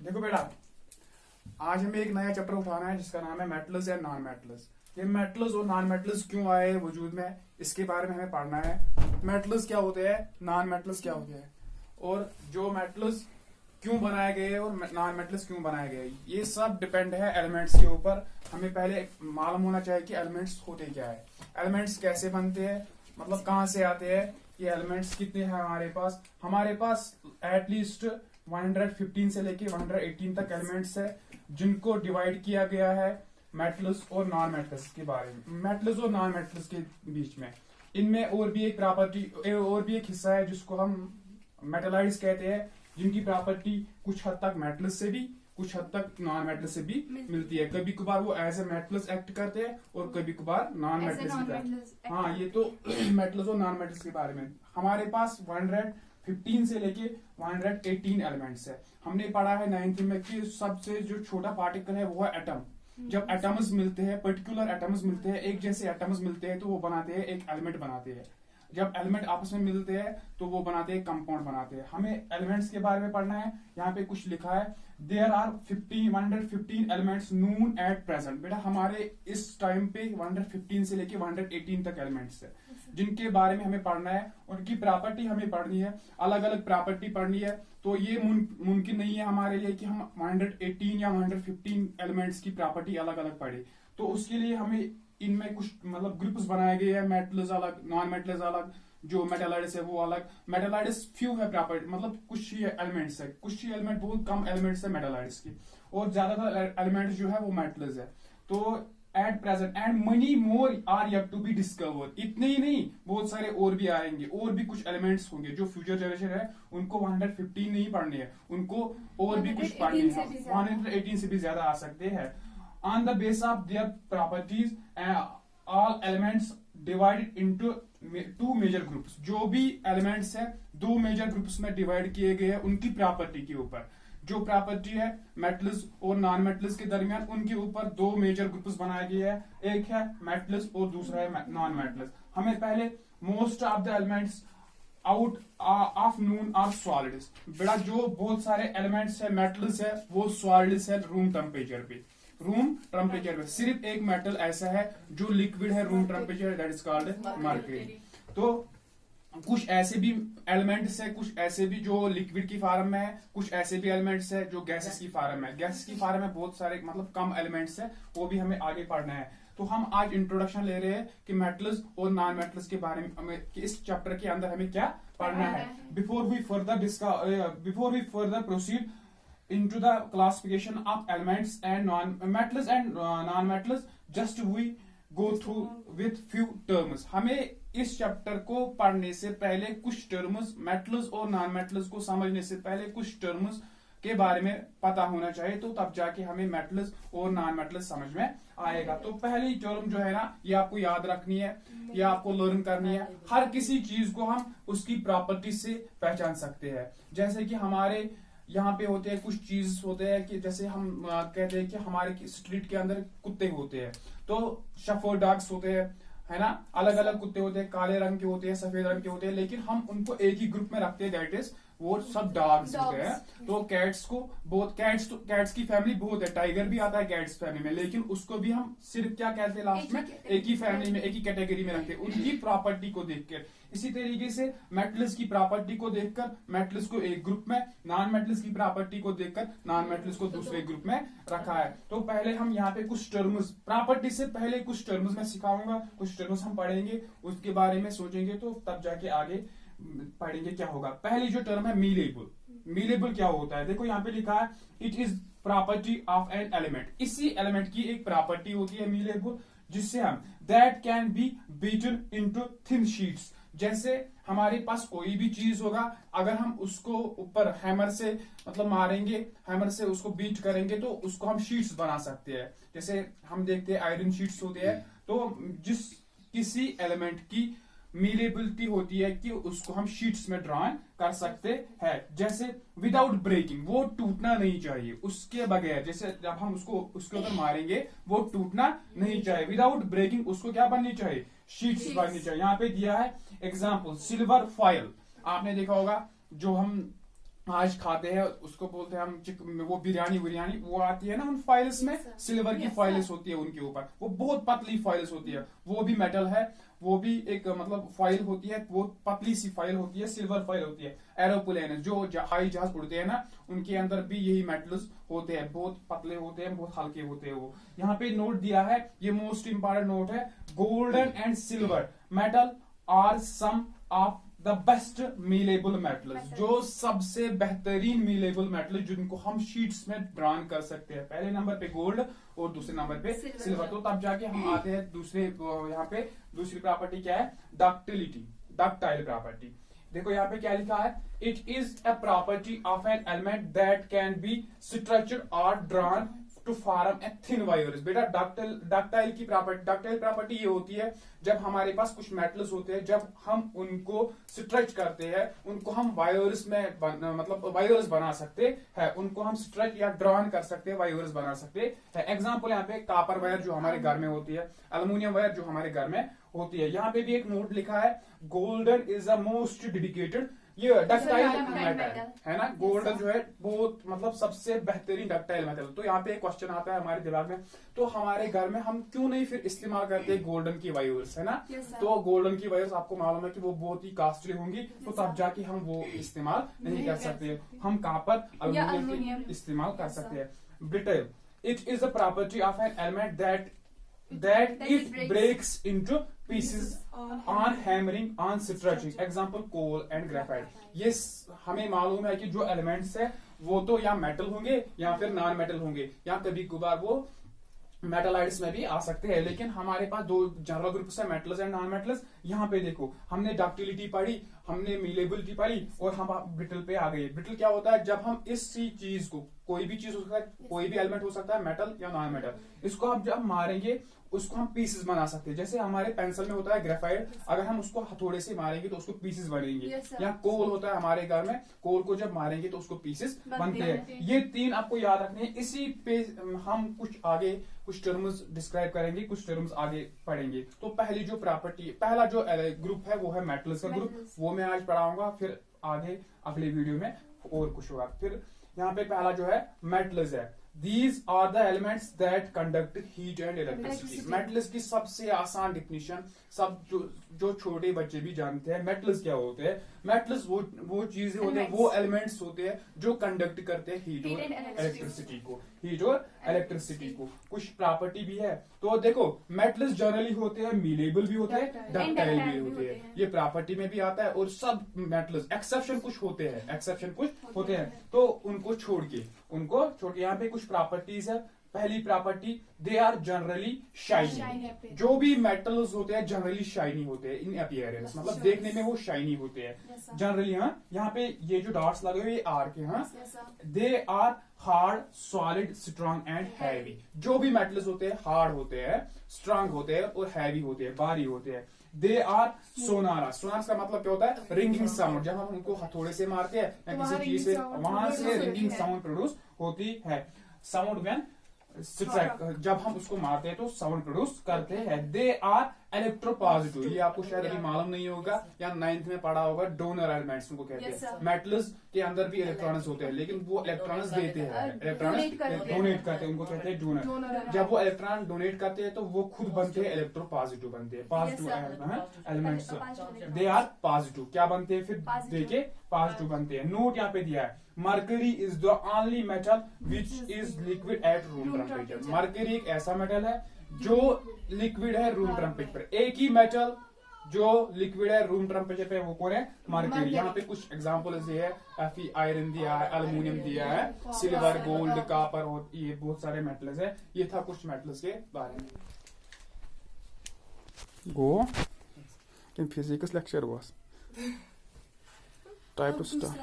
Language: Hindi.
देखो बेटा, आज हमें एक नया चैप्टर उठाना है जिसका नाम है मेटल्स एंड नॉन मेटल्स। ये मेटल्स और नॉन मेटल्स क्यों आए वजूद में, इसके बारे में हमें पढ़ना है। मेटल्स क्या होते हैं, नॉन मेटल्स क्या होते हैं, और जो मेटल्स क्यों बनाए गए और नॉन मेटल्स क्यों बनाए गए, ये सब डिपेंड है एलिमेंट्स के ऊपर। हमें पहले मालूम होना चाहिए कि एलिमेंट्स होते क्या है, एलिमेंट्स कैसे बनते हैं, मतलब कहाँ से आते हैं, ये एलिमेंट्स कितने हैं हमारे पास एटलीस्ट 115 से लेके 118 तक एलिमेंट्स है जिनको डिवाइड किया गया है मेटल्स और नॉन मेटल्स के बारे में, मेटल्स और नॉन मेटल्स के बीच में। इनमें और भी एक प्रॉपर्टी और भी एक हिस्सा है जिसको हम मेटलाइड्स कहते हैं, जिनकी प्रॉपर्टी कुछ हद तक मेटल्स से भी कुछ हद तक नॉन मेटल्स से भी मिलती है। कभी कभार वो एज ए मेटल्स एक्ट करते हैं और कभी कभार नॉन मेटल्स भी करते हैं। हाँ, ये तो मेटल्स और नॉन मेटल्स के बारे में। हमारे पास 115 से लेके 118 एलिमेंट्स है। हमने पढ़ा है 9th में कि सबसे जो छोटा पार्टिकल है वो है एटम। जब एटम्स मिलते हैं, पर्टिकुलर एटम्स मिलते हैं, एक जैसे एटम्स मिलते हैं तो वो बनाते हैं एक एलिमेंट बनाते हैं। जब एलिमेंट आपस में मिलते हैं तो वो बनाते हैं कंपाउंड बनाते हैं। हमें एलिमेंट्स के बारे में पढ़ना है। यहाँ पे कुछ लिखा है, there are 115 elements known at present. बेटा हमारे इस टाइम पे 115 से लेके 118 तक एलिमेंट्स है जिनके बारे में हमें पढ़ना है। उनकी प्रॉपर्टी हमें पढ़नी है, अलग अलग प्रॉपर्टी पढ़नी है। तो ये मुमकिन नहीं है हमारे लिए कि हम 118 या 115 एलिमेंट्स की प्रॉपर्टी अलग अलग पढ़े। तो उसके लिए हमें इनमें कुछ मतलब ग्रुप्स बनाए गए हैं, मेटल्स अलग, नॉन मेटल्स अलग, जो मेटालाइड्स है वो अलग। मेटालाइड्स फ्यू है प्रॉपर्टी, मतलब कुछ ही एलिमेंट्स है, कुछ ही एलिमेंट, बहुत कम एलिमेंट्स है मेटालाइड्स की, और ज्यादातर एलिमेंट्स जो है वो मेटल्स है। तो at present and many more are yet to be discover. इतने ही नहीं, बहुत सारे और भी आएंगे, और भी कुछ एलिमेंट्स होंगे जो फ्यूचर जनरेशन है उनको 115 नहीं पढ़ने हैं, उनको और भी कुछ पढ़ने हैं, 118 से भी ज्यादा आ सकते हैं। On the base of their properties, all elements divided into two major groups। जो भी elements है दो major groups में डिवाइड किए गए हैं उनकी प्रॉपर्टी के ऊपर। जो प्रॉपर्टी है मेटल्स और नॉन मेटल्स के दरमियान, उनके ऊपर दो मेजर ग्रुप्स बनाए गए हैं, एक है मेटल्स और दूसरा है नॉन मेटल्स। हमें पहले most of the elements out of known are solids. बेटा जो बहुत सारे एलिमेंट्स है मेटल्स है वो सॉलिड्स है रूम टेम्परेचर पे, रूम टेम्परेचर पे। सिर्फ एक मेटल ऐसा है जो लिक्विड है room temperature, that is called mercury. तो कुछ ऐसे भी एलिमेंट्स है, कुछ ऐसे भी जो लिक्विड की फॉर्म में है, कुछ ऐसे भी एलिमेंट्स है जो गैसेस की फॉर्म में है। गैसेस की फॉर्म में बहुत सारे मतलब कम एलिमेंट्स है, वो भी हमें आगे पढ़ना है। तो हम आज इंट्रोडक्शन ले रहे हैं कि मेटल्स और नॉन मेटल्स के बारे में हमें, कि इस चैप्टर के अंदर हमें क्या पढ़ना है। Before we further proceed into the classification of elements and non-metals and non-metals, just we go through with few terms। हमें इस चैप्टर को पढ़ने से पहले कुछ टर्म्स, मेटल्स और नॉन मेटल्स को समझने से पहले कुछ टर्म्स के बारे में पता होना चाहिए, तो तब जाके हमें मेटल्स और नॉन मेटल्स समझ में आएगा। तो पहली टर्म जो है ना, ये आपको याद रखनी है, ये आपको लर्न करनी है। हर किसी चीज को हम उसकी प्रॉपर्टी से पहचान सकते हैं। जैसे कि हमारे यहाँ पे होते हैं कुछ चीज होते हैं कि जैसे हम कहते हैं कि हमारे स्ट्रीट के अंदर कुत्ते होते हैं, तो शेफर्ड डॉग्स होते हैं, है ना, अलग अलग कुत्ते होते हैं, काले रंग के होते हैं, सफेद रंग के होते हैं, लेकिन हम उनको एक ही ग्रुप में रखते हैं, दैट इज वो सब डॉग्स होते हैं। तो कैट्स को बहुत, कैट्स की फैमिली बहुत है, टाइगर भी आता है कैट्स फैमिली में, लेकिन उसको भी हम सिर्फ क्या कहते हैं लास्ट में, एक ही फैमिली में, एक ही कैटेगरी में रखते हैं, उनकी प्रॉपर्टी को देखकर। इसी तरीके से मेटल्स की प्रॉपर्टी को देखकर मेटल्स को एक ग्रुप में, नॉन मेटल्स की प्रॉपर्टी को देखकर नॉन मेटल्स को दूसरे ग्रुप में रखा है। तो पहले हम यहाँ पे कुछ टर्म्स, प्रॉपर्टी से पहले कुछ टर्म्स मैं सिखाऊंगा, कुछ टर्म्स हम पढ़ेंगे, उसके बारे में सोचेंगे, तो तब जाके आगे पढ़ेंगे क्या होगा। पहली जो टर्म है मीलेबल। मीलेबल क्या होता है, देखो यहाँ पे लिखा है, it is property of an element. इसी एलिमेंट की एक प्रॉपर्टी होती है मीलेबल, जिससे हम that can B beaten into thin sheets. जैसे हमारे पास कोई भी चीज होगा, अगर हम उसको ऊपर हैमर से मतलब मारेंगे, हैमर से उसको बीट करेंगे तो उसको हम शीट्स बना सकते हैं। जैसे हम देखते हैं आयरन शीट्स होते हैं, तो जिस किसी एलिमेंट की मीलेबिलिटी होती है कि उसको हम शीट्स में ड्रॉ कर सकते हैं। जैसे विदाउट ब्रेकिंग, वो टूटना नहीं चाहिए, उसके बगैर, जैसे जब हम उसको उसके ऊपर मारेंगे वो टूटना नहीं चाहिए। विदाउट ब्रेकिंग उसको क्या बननी चाहिए, शीट्स बननी चाहिए। यहाँ पे दिया है एग्जाम्पल, सिल्वर फॉयल। आपने देखा होगा जो हम आज खाते हैं उसको बोलते हैं हम वो बिरयानी वो आती है ना उन फाइल्स में, सिल्वर की फाइल्स होती है उनके ऊपर, वो बहुत पतली फाइल्स होती है, वो भी मेटल है, वो भी एक मतलब फाइल होती है, वो पतली सी फाइल होती है, सिल्वर फाइल होती है। एरोप्लेन जो हवाई जहाज उड़ते हैं ना, उनके अंदर भी यही मेटल्स होते हैं, बहुत पतले होते हैं, बहुत हल्के होते हैं वो। यहाँ पे नोट दिया है, ये मोस्ट इंपॉर्टेंट नोट है, golden and silver metal are some of the best malleable metals, जो सबसे बेहतरीन मीलेबल मेटल जिनको हम शीट्स में ड्रॉन कर सकते हैं। पहले नंबर पे गोल्ड और दूसरे नंबर पे सिल्वर। तो तब जाके हम आते हैं दूसरे, यहाँ पे दूसरी प्रॉपर्टी क्या है, डक्टिलिटी, डक्टाइल प्रॉपर्टी। देखो यहाँ पे क्या लिखा है, it is a property of an element that can be structured और drawn to form a thin wires. बेटा डक्टाइल की प्रॉपर्टी ये होती है, जब हमारे पास कुछ मेटल्स होते हैं, जब हम उनको स्ट्रेच करते हैं, उनको हम वायर्स में मतलब वायर्स बना सकते हैं, उनको हम स्ट्रेच या ड्रॉन कर सकते हैं, वायर्स बना सकते हैं। एग्जांपल यहाँ पे कापर वायर जो हमारे घर में होती है, एल्युमिनियम वायर जो हमारे घर में होती है। यहाँ पे भी एक नोट लिखा है, golden is the most dedicated, ये डक्टाइल मेटल है ना, गोल्डन जो है बहुत मतलब सबसे बेहतरीन डक्टाइल मेटल। तो यहाँ पे एक क्वेश्चन आता है हमारे दिमाग में, तो हमारे घर में हम क्यों नहीं फिर इस्तेमाल करते गोल्डन की वायर्स, है ना। तो गोल्डन की वायर्स आपको मालूम है कि वो बहुत ही कॉस्टली होंगी, तो तब जाके हम वो इस्तेमाल नहीं कर सकते, हम कॉपर एल्युमिनियम इस्तेमाल कर सकते हैं। Brittle, it is the property of an element that it breaks into pieces on hammering on stretching, example coal and graphite। ये हमें मालूम है कि जो एलिमेंट्स है वो तो या मेटल होंगे या फिर नॉन मेटल होंगे, या कभी कभार वो मेटलाइड्स में भी आ सकते हैं, लेकिन हमारे पास दो जनरल ग्रुप्स है, मेटल्स एंड नॉन मेटल्स। यहाँ पे देखो हमने डक्टिलिटी पढ़ी, हमने मीलेबिलिटी पढ़ी, और हम ब्रिटल पे आ गए। ब्रिटल क्या होता है, जब हम इसी चीज को, कोई भी चीज हो सकता है, कोई भी एलिमेंट हो सकता है, मेटल या नॉन मेटल, इसको हम जब मारेंगे उसको हम पीसेस बना सकते हैं। जैसे हमारे पेंसिल में होता है ग्रेफाइट, अगर हम उसको हथौड़े से मारेंगे तो उसको पीसेस बनेंगे। या कोल होता है हमारे घर में, कोल को जब मारेंगे तो उसको पीसेस बनते हैं। ये तीन आपको याद रखने हैं। इसी पे हम कुछ आगे कुछ टर्म्स डिस्क्राइब करेंगे, कुछ टर्म्स आगे पढ़ेंगे। तो पहली जो प्रॉपर्टी, पहला जो ग्रुप है वो है मेटल्स का ग्रुप, वो मैं आज पढ़ाऊंगा, फिर आगे अगले वीडियो में और कुछ होगा। फिर यहाँ पे पहला जो है मेटल्स है। These are the elements that conduct heat and electricity। Metals की सबसे आसान डिफिनीशन सब जो छोटे बच्चे भी जानते हैं, मेटल्स क्या होते हैं। मेटल्स वो चीजें होते हैं, वो एलिमेंट्स होते हैं जो कंडक्ट करते हैं हीट और इलेक्ट्रिसिटी को, हीट और इलेक्ट्रिसिटी को। कुछ प्रॉपर्टी भी है। तो देखो मेटल्स जनरली होते हैं, मीलेबल भी होते हैं, डक्टाइल भी होते हैं, ये प्रॉपर्टी में भी आता है। और सब मेटल्स एक्सेप्शन कुछ होते हैं, तो उनको छोड़ के यहाँ पे कुछ प्रॉपर्टीज है। पहली property, they are generally shiny. जो भी मेटल्स होते हैं जनरली शाइनी होते हैं इन अपीयरेंस, मतलब देखने में वो शाइनी होते हैं जनरली। हाँ, यहाँ पे ये जो डॉट्स लगे हुए आर के, हाँ, they are hard, solid, strong and heavy. जो भी मेटल्स होते हैं हार्ड होते हैं, स्ट्रांग होते हैं और हैवी होते हैं, भारी होते हैं। दे आर सोनारा। सोनारा का मतलब क्या होता है, रिंगिंग साउंड। जब हम उनको हथौड़े से मारते हैं या किसी चीज से, वहां से रिंगिंग साउंड प्रोड्यूस होती है। साउंड व्हेन स्ट्राइक, जब हम उसको मारते हैं तो साउंड प्रोड्यूस करते हैं। दे आर इलेक्ट्रोपॉजिटिव, ये आपको शायद अभी मालूम नहीं होगा या 9th में पढ़ा होगा, डोनर एलिमेंट्स उनको कहते हैं। मेटल्स के अंदर भी इलेक्ट्रॉन्स होते हैं, लेकिन वो इलेक्ट्रॉन्स देते हैं, इलेक्ट्रॉन्स डोनेट करते हैं, उनको कहते हैं डोनर। जब वो इलेक्ट्रॉन डोनेट करते हैं तो वो खुद बनते हैं इलेक्ट्रोपॉजिटिव बनते हैं, positive elements. They are positive, क्या बनते हैं फिर, देखे पॉजिटिव बनते हैं। नोट यहाँ पे दिया है, mercury is the only metal which is liquid at room temperature. Mercury एक ऐसा मेटल है जो लिक्विड है रूम टेम्परेचर पर। एक ही मेटल जो लिक्विड है रूम टेम्परेचर पे, वो कौन है, मरकरी। यहाँ पे कुछ एग्जांपल्स दिए है, Fe आयरन दिया है, एल्युमिनियम दिया है, सिल्वर, गोल्ड, कॉपर, और ये बहुत सारे मेटल्स है। ये था कुछ मेटल्स के बारे में। Go physics lecture was time to start